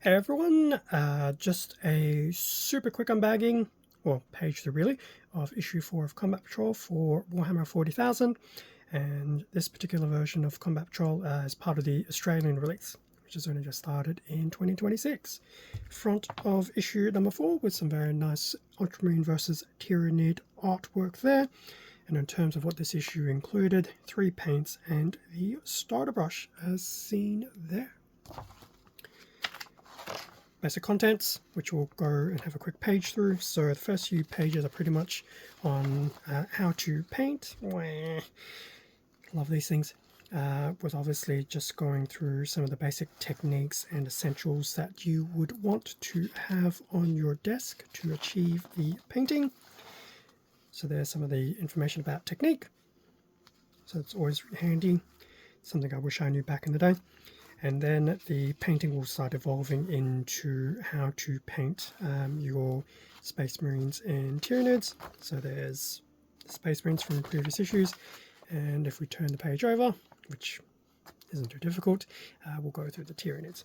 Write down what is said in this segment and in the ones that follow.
Hey everyone, just a super quick unbagging, well, page 3 really, of issue 4 of Combat Patrol for Warhammer 40,000, and this particular version of Combat Patrol is part of the Australian release, which has only just started in 2026. Front of issue number 4 with some very nice Ultramarine versus Tyranid artwork there, and in terms of what this issue included, 3 paints and the starter brush as seen there. Basic contents, which we'll go and have a quick page through. So the first few pages are pretty much on how to paint. Love these things. Was obviously just going through some of the basic techniques and essentials that you would want to have on your desk to achieve the painting. So there's some of the information about technique. So it's always handy. Something I wish I knew back in the day. And then the painting will start evolving into how to paint your Space Marines and Tyranids. So there's the Space Marines from previous issues, and if we turn the page over, which isn't too difficult, we'll go through the Tyranids.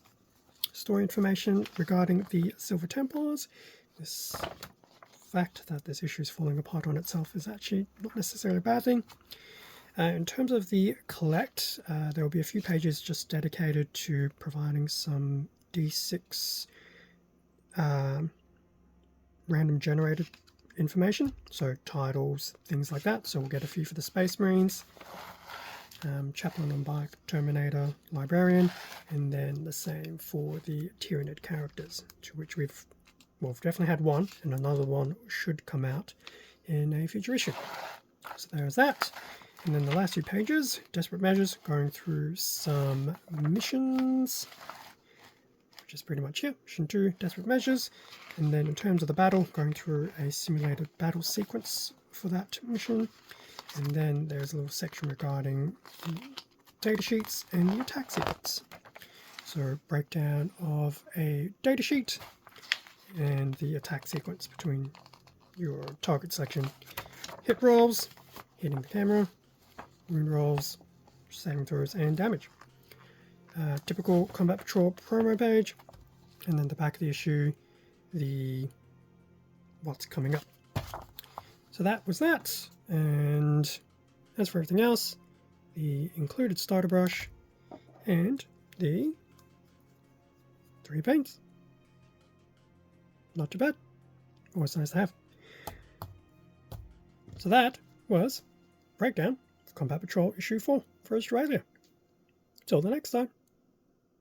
Story information regarding the Silver Templars. This fact that this issue is falling apart on itself is actually not necessarily a bad thing. In terms of the collect, there will be a few pages just dedicated to providing some D6 random generated information, so titles, things like that. So we'll get a few for the Space Marines, Chaplain on Bike, Terminator, Librarian, and then the same for the Tyranid characters, to which we've definitely had one, and another one should come out in a future issue. So there's that. And then the last 2 pages, Desperate Measures, going through some missions, which is pretty much it. Mission 2, Desperate Measures. And then in terms of the battle, going through a simulated battle sequence for that mission. And then there's a little section regarding the data sheets and the attack sequence. So breakdown of a data sheet and the attack sequence between your target selection, hit rolls, hitting the camera, wound rolls, saving throws, and damage. Typical Combat Patrol promo page, and then the back of the issue, the what's coming up. So that was that, and as for everything else, the included starter brush and the 3 paints. Not too bad. Always nice to have. So that was breakdown Combat Patrol issue 4 for Australia. Till the next time.